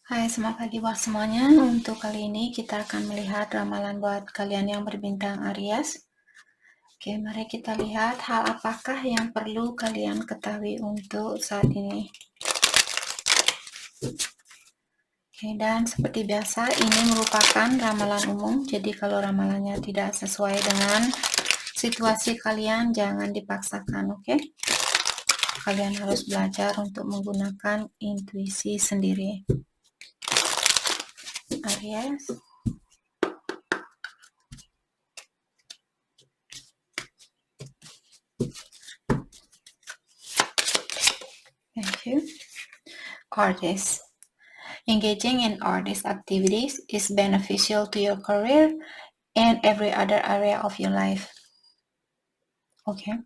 Hai, selamat pagi buat semuanya. Untuk kali ini kita akan melihat ramalan buat kalian yang berbintang Aries. Oke, mari kita lihat hal apakah yang perlu kalian ketahui untuk saat ini. Oke, dan seperti biasa ini merupakan ramalan umum. Jadi kalau ramalannya tidak sesuai dengan situasi kalian, jangan dipaksakan, oke? Kalian harus belajar untuk menggunakan intuisi sendiri. Aries. Thank you. Artist. Engaging in artist activities is beneficial to your career and every other area of your life. Oke.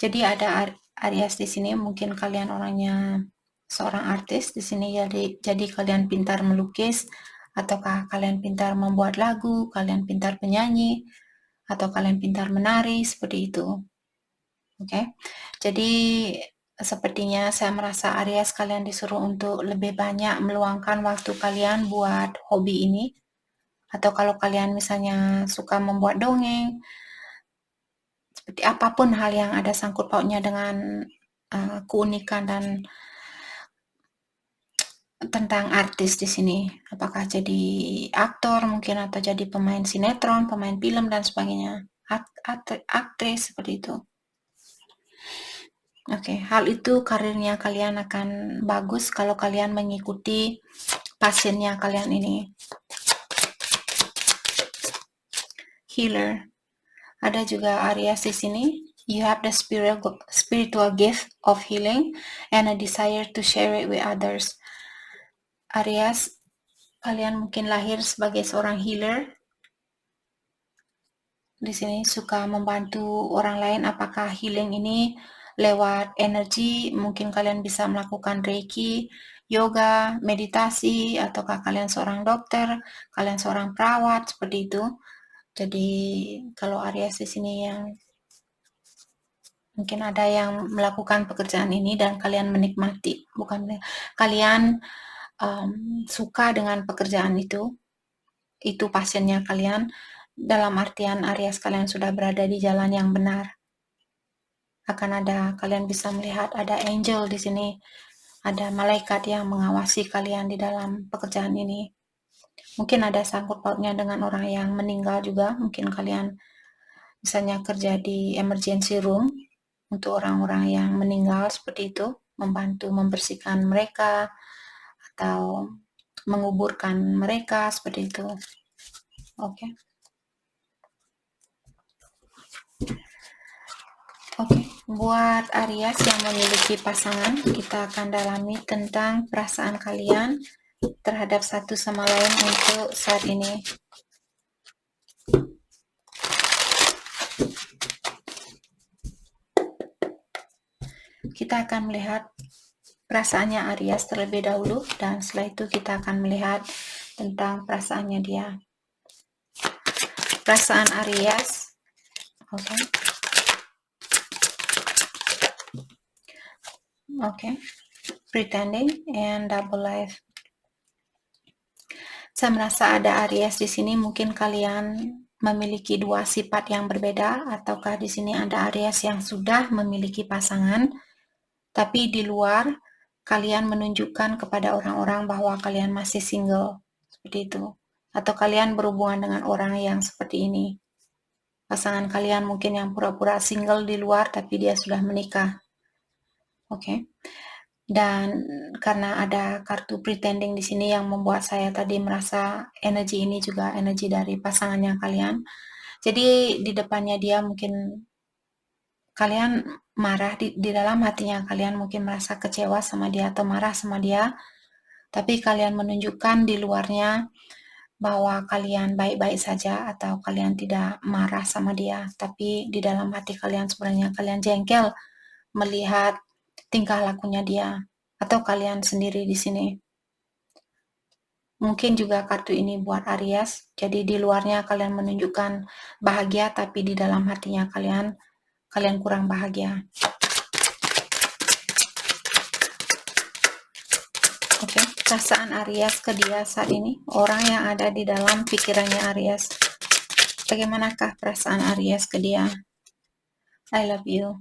Jadi ada Aries di sini, mungkin kalian orangnya seorang artis di sini, jadi kalian pintar melukis, ataukah kalian pintar membuat lagu, kalian pintar penyanyi, atau kalian pintar menari, seperti itu. Oke. Jadi sepertinya saya merasa Aries kalian disuruh untuk lebih banyak meluangkan waktu kalian buat hobi ini. Atau kalau kalian misalnya suka membuat dongeng, seperti apapun hal yang ada sangkut pautnya dengan keunikan dan tentang artis di sini. Apakah jadi aktor mungkin, atau jadi pemain sinetron, pemain film dan sebagainya. Aktris seperti itu. Oke, hal itu karirnya kalian akan bagus kalau kalian mengikuti passionnya kalian ini. Healer. Ada juga Aries di sini. You have the spiritual gift of healing and a desire to share it with others. Aries, kalian mungkin lahir sebagai seorang healer. Di sini suka membantu orang lain. Apakah healing ini lewat energi? Mungkin kalian bisa melakukan reiki, yoga, meditasi, ataukah kalian seorang dokter, kalian seorang perawat, seperti itu. Jadi kalau Aries di sini yang mungkin ada yang melakukan pekerjaan ini dan kalian menikmati, bukan kalian suka dengan pekerjaan itu passionnya kalian, dalam artian Aries kalian sudah berada di jalan yang benar. Akan ada, kalian bisa melihat ada angel di sini, ada malaikat yang mengawasi kalian di dalam pekerjaan ini. Mungkin ada sangkut pautnya dengan orang yang meninggal juga, mungkin kalian misalnya kerja di emergency room untuk orang-orang yang meninggal, seperti itu, membantu membersihkan mereka atau menguburkan mereka, seperti itu. Oke. Oke, buat Aries yang memiliki pasangan, kita akan dalami tentang perasaan kalian terhadap satu sama lain untuk saat ini. Kita akan melihat perasaannya Aries terlebih dahulu, dan setelah itu kita akan melihat tentang perasaannya dia. Perasaan Aries. Oke. Oke. Pretending and double life. Saya merasa ada Aries di sini, mungkin kalian memiliki dua sifat yang berbeda, ataukah di sini ada Aries yang sudah memiliki pasangan, tapi di luar kalian menunjukkan kepada orang-orang bahwa kalian masih single, seperti itu. Atau kalian berhubungan dengan orang yang seperti ini. Pasangan kalian mungkin yang pura-pura single di luar, tapi dia sudah menikah. Oke. Dan karena ada kartu pretending di sini yang membuat saya tadi merasa energi ini juga energi dari pasangannya kalian. Jadi di depannya dia mungkin kalian marah, di dalam hatinya kalian mungkin merasa kecewa sama dia atau marah sama dia, tapi kalian menunjukkan di luarnya bahwa kalian baik-baik saja atau kalian tidak marah sama dia, tapi di dalam hati kalian sebenarnya kalian jengkel melihat tingkah lakunya dia. Atau kalian sendiri di sini. Mungkin juga kartu ini buat Aries, jadi di luarnya kalian menunjukkan bahagia, tapi di dalam hatinya kalian kurang bahagia. Oke, perasaan Aries ke dia saat ini, orang yang ada di dalam pikirannya Aries. Bagaimanakah perasaan Aries ke dia? I love you.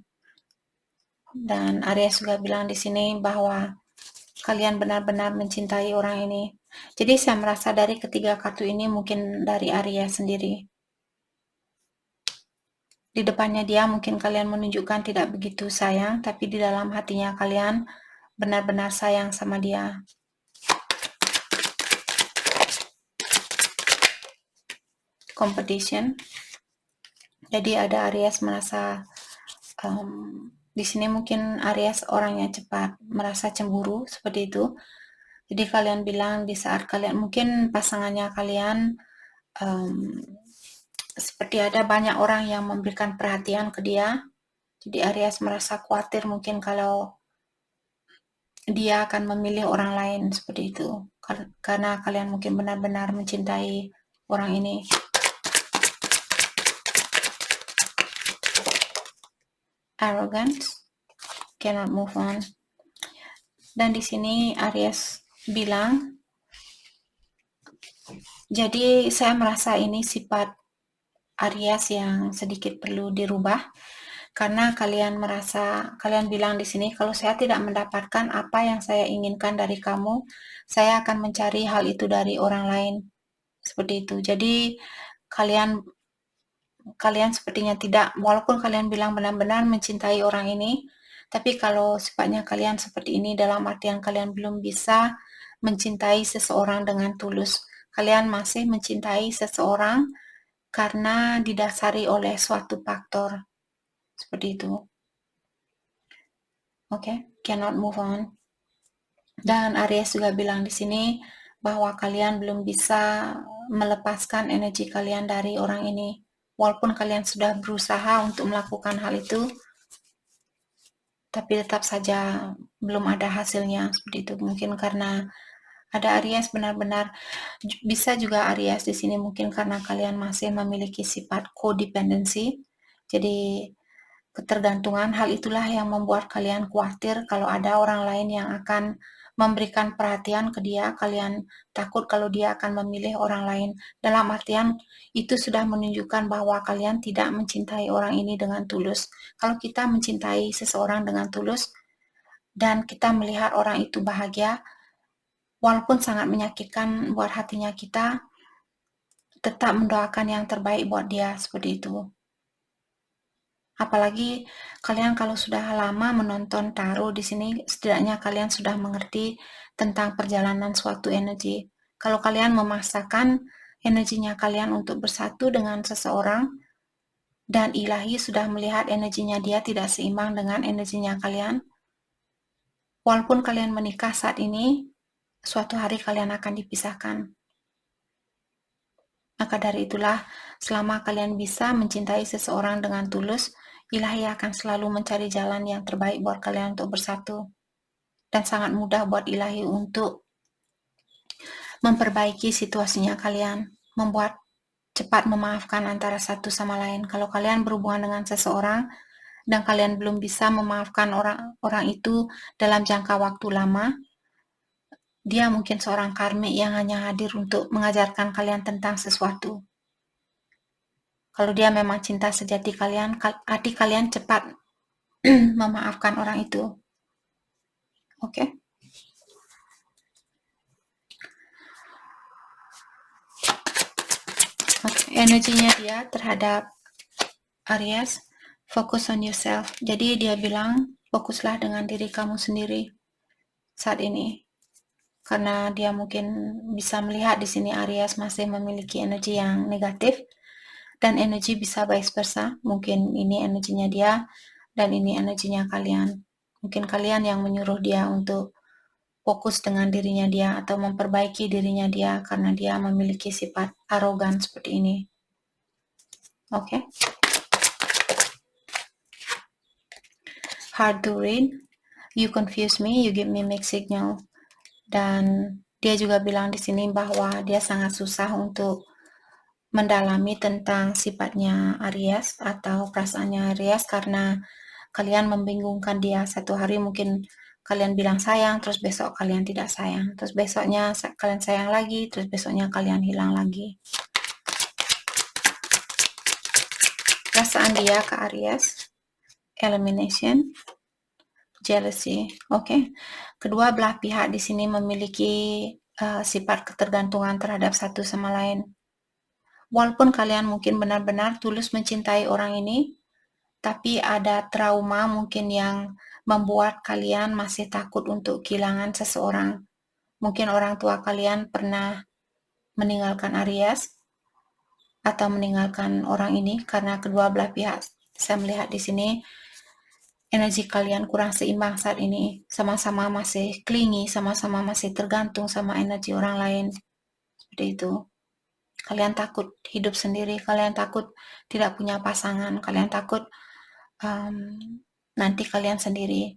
Dan Aries juga bilang di sini bahwa kalian benar-benar mencintai orang ini. Jadi saya merasa dari ketiga kartu ini mungkin dari Aries sendiri. Di depannya dia mungkin kalian menunjukkan tidak begitu sayang, tapi di dalam hatinya kalian benar-benar sayang sama dia. Competition. Jadi ada Aries merasa di sini mungkin Aries orangnya cepat merasa cemburu seperti itu. Jadi kalian bilang di saat kalian mungkin pasangannya kalian seperti ada banyak orang yang memberikan perhatian ke dia. Jadi Aries merasa khawatir mungkin kalau dia akan memilih orang lain seperti itu. Karena kalian mungkin benar-benar mencintai orang ini. Arrogance, cannot move on. Dan di sini Aries bilang, jadi saya merasa ini sifat Aries yang sedikit perlu dirubah, karena kalian bilang di sini, kalau saya tidak mendapatkan apa yang saya inginkan dari kamu, saya akan mencari hal itu dari orang lain. Seperti itu. Jadi kalian sepertinya tidak, walaupun kalian bilang benar-benar mencintai orang ini, tapi kalau sifatnya kalian seperti ini dalam artian kalian belum bisa mencintai seseorang dengan tulus. Kalian masih mencintai seseorang karena didasari oleh suatu faktor. Seperti itu. Oke, cannot move on. Dan Aries juga bilang di sini bahwa kalian belum bisa melepaskan energi kalian dari orang ini. Walaupun kalian sudah berusaha untuk melakukan hal itu, tapi tetap saja belum ada hasilnya seperti itu. Mungkin karena ada Aries benar-benar, bisa juga Aries di sini mungkin karena kalian masih memiliki sifat codependency. Jadi ketergantungan, hal itulah yang membuat kalian khawatir kalau ada orang lain yang akan memberikan perhatian ke dia. Kalian takut kalau dia akan memilih orang lain. Dalam artian itu sudah menunjukkan bahwa kalian tidak mencintai orang ini dengan tulus. Kalau kita mencintai seseorang dengan tulus dan kita melihat orang itu bahagia, walaupun sangat menyakitkan buat hatinya, kita tetap mendoakan yang terbaik buat dia, seperti itu. Apalagi kalian kalau sudah lama menonton tarot di sini, setidaknya kalian sudah mengerti tentang perjalanan suatu energi. Kalau kalian memaksakan energinya kalian untuk bersatu dengan seseorang, dan ilahi sudah melihat energinya dia tidak seimbang dengan energinya kalian, walaupun kalian menikah saat ini, suatu hari kalian akan dipisahkan. Maka dari itulah, selama kalian bisa mencintai seseorang dengan tulus, ilahi akan selalu mencari jalan yang terbaik buat kalian untuk bersatu. Dan sangat mudah buat ilahi untuk memperbaiki situasinya kalian, membuat cepat memaafkan antara satu sama lain. Kalau kalian berhubungan dengan seseorang dan kalian belum bisa memaafkan orang itu dalam jangka waktu lama, dia mungkin seorang karmik yang hanya hadir untuk mengajarkan kalian tentang sesuatu. Kalau dia memang cinta sejati kalian, hati kalian cepat memaafkan orang itu. Oke? Energinya dia terhadap Aries, focus on yourself. Jadi dia bilang, fokuslah dengan diri kamu sendiri saat ini. Karena dia mungkin bisa melihat di sini Aries masih memiliki energi yang negatif, dan energi bisa vice versa. Mungkin ini energinya dia, dan ini energinya kalian. Mungkin kalian yang menyuruh dia untuk fokus dengan dirinya dia atau memperbaiki dirinya dia karena dia memiliki sifat arogan seperti ini. Oke. Hard to read. You confuse me, you give me mixed signal. Dan dia juga bilang di sini bahwa dia sangat susah untuk mendalami tentang sifatnya Aries atau perasaannya Aries karena kalian membingungkan dia. Satu hari mungkin kalian bilang sayang, terus besok kalian tidak sayang, terus besoknya kalian sayang lagi, terus besoknya kalian hilang lagi. Perasaan dia ke Aries, elimination, jealousy. Oke. Kedua belah pihak di sini memiliki sifat ketergantungan terhadap satu sama lain. Walaupun kalian mungkin benar-benar tulus mencintai orang ini, tapi ada trauma mungkin yang membuat kalian masih takut untuk kehilangan seseorang. Mungkin orang tua kalian pernah meninggalkan Aries atau meninggalkan orang ini karena kedua belah pihak. Saya melihat di sini energi kalian kurang seimbang saat ini. Sama-sama masih clingy, sama-sama masih tergantung sama energi orang lain. Seperti itu. Kalian takut hidup sendiri, kalian takut tidak punya pasangan, kalian takut nanti kalian sendiri.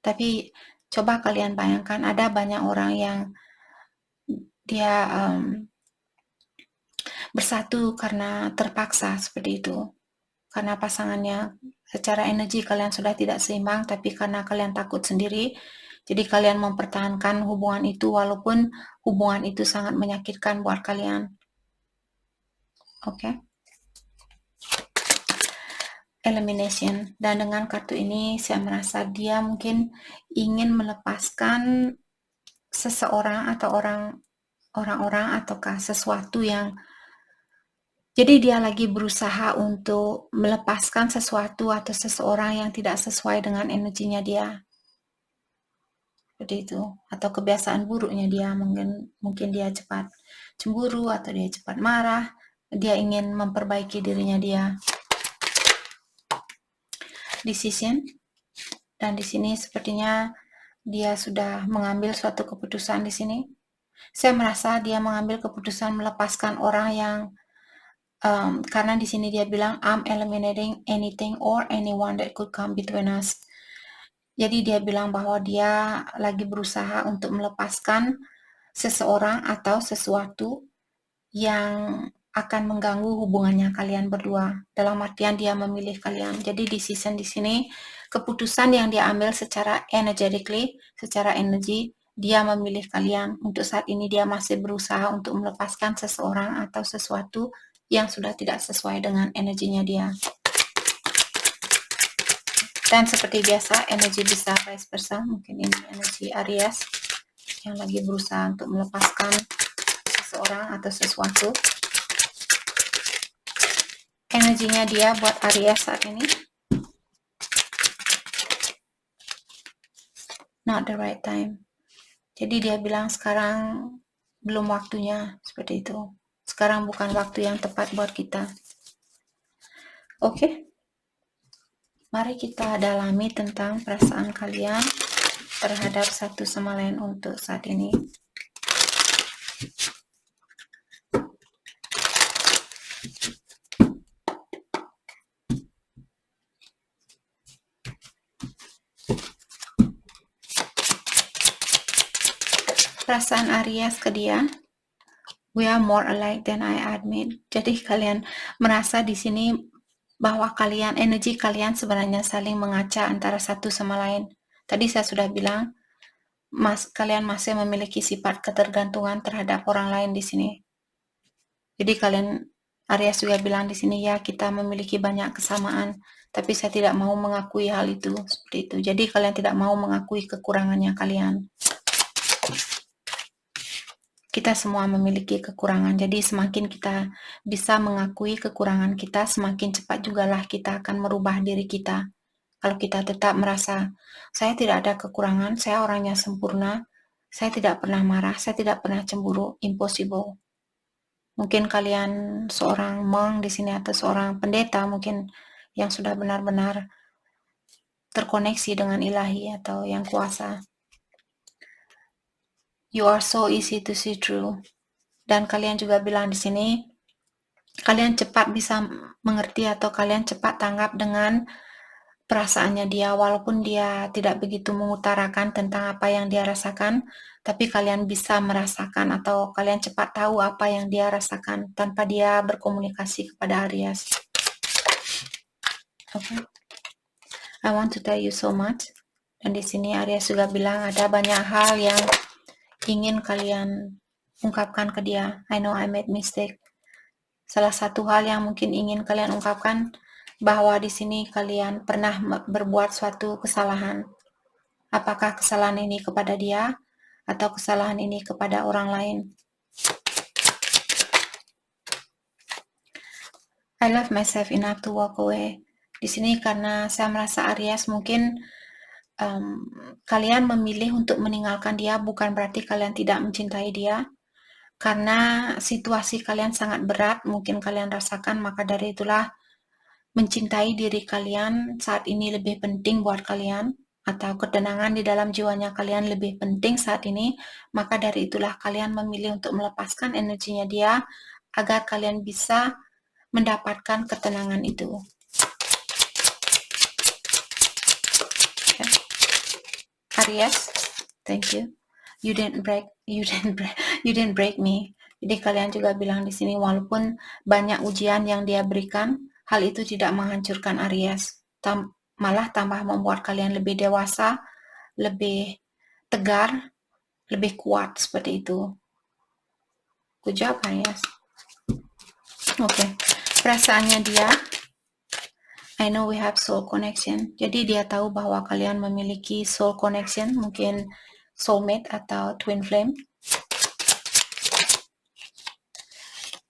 Tapi coba kalian bayangkan ada banyak orang yang dia bersatu karena terpaksa seperti itu. Karena pasangannya secara energi kalian sudah tidak seimbang, tapi karena kalian takut sendiri, jadi kalian mempertahankan hubungan itu walaupun hubungan itu sangat menyakitkan buat kalian. Oke. Elimination. Dan dengan kartu ini saya merasa dia mungkin ingin melepaskan seseorang atau orang-orang ataukah sesuatu yang jadi dia lagi berusaha untuk melepaskan sesuatu atau seseorang yang tidak sesuai dengan energinya dia. Seperti itu. Atau kebiasaan buruknya dia, mungkin dia cepat cemburu atau dia cepat marah. Dia ingin memperbaiki dirinya dia. Decision. Dan di sini sepertinya dia sudah mengambil suatu keputusan di sini. Saya merasa dia mengambil keputusan melepaskan orang yang karena di sini dia bilang I'm eliminating anything or anyone that could come between us. Jadi dia bilang bahwa dia lagi berusaha untuk melepaskan seseorang atau sesuatu yang akan mengganggu hubungannya kalian berdua. Dalam artian dia memilih kalian. Jadi decision di sini keputusan yang dia ambil secara energetically, secara energi, dia memilih kalian. Untuk saat ini dia masih berusaha untuk melepaskan seseorang atau sesuatu yang sudah tidak sesuai dengan energinya dia. Dan seperti biasa, energi bisa vice versa. Mungkin ini energi Aries yang lagi berusaha untuk melepaskan seseorang atau sesuatu. Energinya dia buat Aries saat ini. Not the right time. Jadi dia bilang sekarang belum waktunya, seperti itu. Sekarang bukan waktu yang tepat buat kita. Oke. Mari kita dalami tentang perasaan kalian terhadap satu sama lain untuk saat ini. Perasaan Aries ke dia. We are more alike than I admit. Jadi kalian merasa di sini bahwa energi kalian sebenarnya saling mengaca antara satu sama lain. Tadi saya sudah bilang, kalian masih memiliki sifat ketergantungan terhadap orang lain di sini. Jadi Aries juga bilang di sini, ya kita memiliki banyak kesamaan, tapi saya tidak mau mengakui hal itu, seperti itu. Jadi kalian tidak mau mengakui kekurangannya kalian. Kita semua memiliki kekurangan, jadi semakin kita bisa mengakui kekurangan kita, semakin cepat jugalah kita akan merubah diri kita. Kalau kita tetap merasa, saya tidak ada kekurangan, saya orangnya sempurna, saya tidak pernah marah, saya tidak pernah cemburu, impossible. Mungkin kalian seorang monk di sini atau seorang pendeta mungkin yang sudah benar-benar terkoneksi dengan ilahi atau yang kuasa. You are so easy to see through. Dan kalian juga bilang di sini, kalian cepat bisa mengerti atau kalian cepat tanggap dengan perasaannya dia, walaupun dia tidak begitu mengutarakan tentang apa yang dia rasakan, tapi kalian bisa merasakan atau kalian cepat tahu apa yang dia rasakan tanpa dia berkomunikasi kepada Aries. Okay. I want to tell you so much. Dan di sini Aries juga bilang ada banyak hal yang ingin kalian ungkapkan ke dia. I know I made mistake. Salah satu hal yang mungkin ingin kalian ungkapkan bahwa di sini kalian pernah berbuat suatu kesalahan. Apakah kesalahan ini kepada dia atau kesalahan ini kepada orang lain? I love myself enough to walk away. Di sini karena saya merasa Aries mungkin kalian memilih untuk meninggalkan dia bukan berarti kalian tidak mencintai dia. Karena situasi kalian sangat berat, mungkin kalian rasakan, maka dari itulah mencintai diri kalian saat ini lebih penting buat kalian, atau ketenangan di dalam jiwanya kalian lebih penting saat ini, maka dari itulah kalian memilih untuk melepaskan energinya dia, agar kalian bisa mendapatkan ketenangan itu. Okay. Aries, thank you. You didn't break me. Jadi kalian juga bilang di sini walaupun banyak ujian yang dia berikan, hal itu tidak menghancurkan Aries, malah tambah membuat kalian lebih dewasa, lebih tegar, lebih kuat seperti itu. Good job Aries. Oke, perasaannya dia, I know we have soul connection. Jadi dia tahu bahwa kalian memiliki soul connection, mungkin soulmate atau twin flame.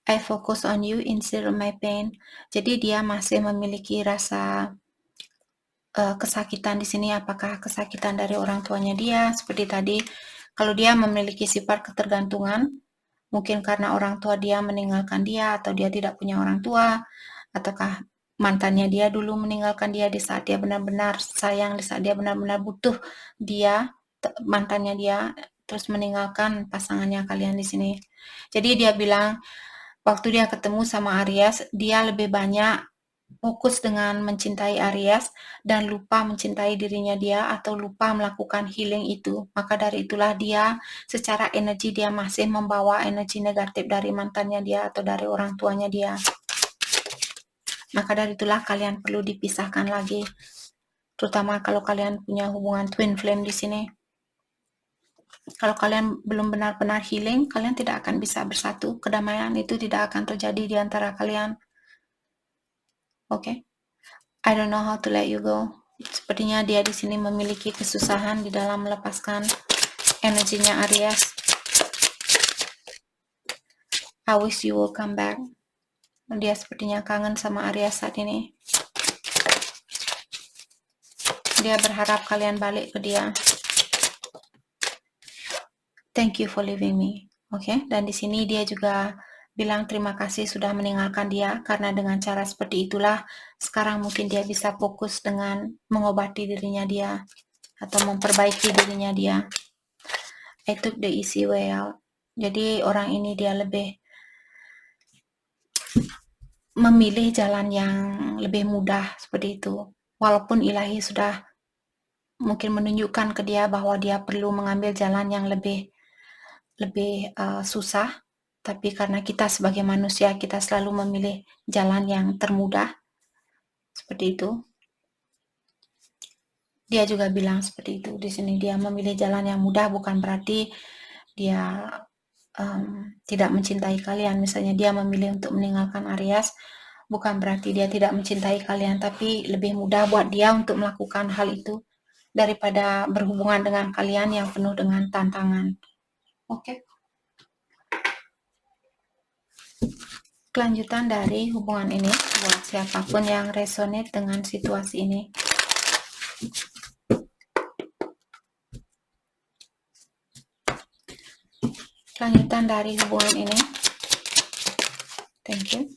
I focus on you instead of my pain. Jadi dia masih memiliki rasa kesakitan di sini. Apakah kesakitan dari orang tuanya dia? Seperti tadi, kalau dia memiliki sifat ketergantungan, mungkin karena orang tua dia meninggalkan dia, atau dia tidak punya orang tua, ataukah mantannya dia dulu meninggalkan dia di saat dia benar-benar sayang, di saat dia benar-benar butuh dia, mantannya dia terus meninggalkan pasangannya kalian di sini. Jadi dia bilang waktu dia ketemu sama Aries, dia lebih banyak fokus dengan mencintai Aries dan lupa mencintai dirinya dia atau lupa melakukan healing itu. Maka dari itulah dia secara energi dia masih membawa energi negatif dari mantannya dia atau dari orang tuanya dia. Maka dari itulah kalian perlu dipisahkan lagi. Terutama kalau kalian punya hubungan twin flame di sini. Kalau kalian belum benar-benar healing, kalian tidak akan bisa bersatu. Kedamaian itu tidak akan terjadi di antara kalian. Oke. I don't know how to let you go. Sepertinya dia di sini memiliki kesusahan di dalam melepaskan energinya Aries. I wish you will come back. Dia sepertinya kangen sama Aries saat ini. Dia berharap kalian balik ke dia. Thank you for leaving me. Oke, dan di sini dia juga bilang terima kasih sudah meninggalkan dia, karena dengan cara seperti itulah sekarang mungkin dia bisa fokus dengan mengobati dirinya dia atau memperbaiki dirinya dia. I took the easy way out. Jadi orang ini dia lebih memilih jalan yang lebih mudah seperti itu. Walaupun ilahi sudah mungkin menunjukkan ke dia bahwa dia perlu mengambil jalan yang lebih susah, tapi karena kita sebagai manusia kita selalu memilih jalan yang termudah seperti itu. Dia juga bilang seperti itu di sini, dia memilih jalan yang mudah bukan berarti dia tidak mencintai kalian. Misalnya dia memilih untuk meninggalkan Aries, bukan berarti dia tidak mencintai kalian, tapi lebih mudah buat dia untuk melakukan hal itu daripada berhubungan dengan kalian yang penuh dengan tantangan. Oke. Kelanjutan dari hubungan ini buat siapapun yang resonate dengan situasi ini. Kelanjutan dari hubungan ini. Thank you.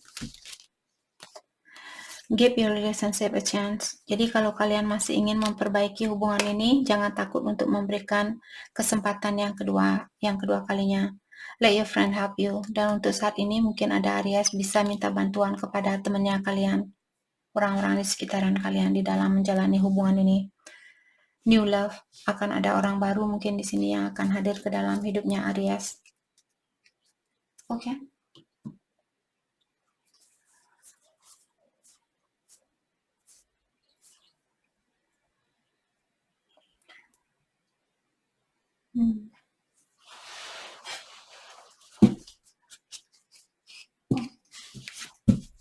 Give your relationship a chance. Jadi kalau kalian masih ingin memperbaiki hubungan ini, jangan takut untuk memberikan kesempatan yang kedua kalinya. Let your friend help you. Dan untuk saat ini mungkin ada Aries bisa minta bantuan kepada temannya kalian, orang-orang di sekitaran kalian di dalam menjalani hubungan ini. New love, akan ada orang baru mungkin di sini yang akan hadir ke dalam hidupnya Aries. Oke.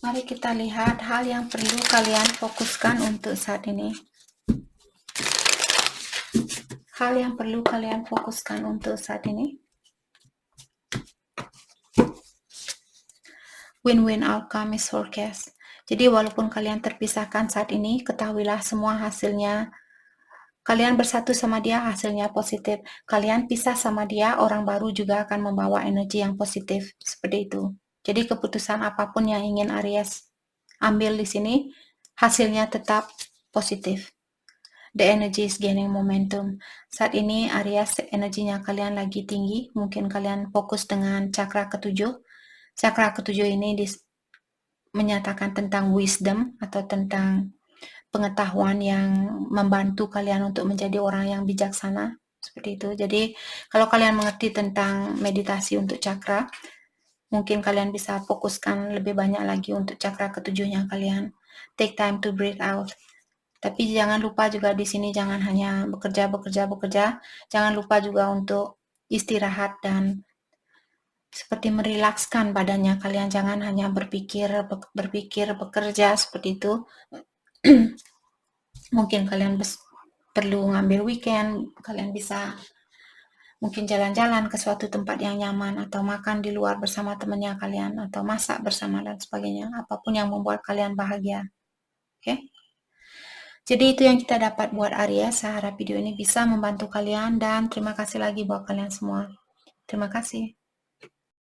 Mari kita lihat hal yang perlu kalian fokuskan untuk saat ini. Hal yang perlu kalian fokuskan untuk saat ini. Win-win outcome is forecast. Jadi walaupun kalian terpisahkan saat ini, ketahuilah semua hasilnya. Kalian bersatu sama dia, hasilnya positif. Kalian pisah sama dia, orang baru juga akan membawa energi yang positif. Seperti itu. Jadi keputusan apapun yang ingin Aries ambil di sini, hasilnya tetap positif. The energy is gaining momentum. Saat ini Aries energinya kalian lagi tinggi. Mungkin kalian fokus dengan cakra ketujuh. Cakra ketujuh ini menyatakan tentang wisdom atau tentang pengetahuan yang membantu kalian untuk menjadi orang yang bijaksana. Seperti itu. Jadi kalau kalian mengerti tentang meditasi untuk cakra, mungkin kalian bisa fokuskan lebih banyak lagi untuk cakra ketujuhnya kalian. Take time to breathe out. Tapi jangan lupa juga di sini jangan hanya bekerja. Jangan lupa juga untuk istirahat dan seperti merilakskan badannya kalian. Jangan hanya berpikir, bekerja seperti itu. Mungkin kalian perlu ngambil weekend, kalian bisa mungkin jalan-jalan ke suatu tempat yang nyaman atau makan di luar bersama temannya kalian atau masak bersama dan sebagainya, apapun yang membuat kalian bahagia. Oke? Jadi itu yang kita dapat buat Aries. Saya harap video ini bisa membantu kalian dan terima kasih lagi buat kalian semua. Terima kasih.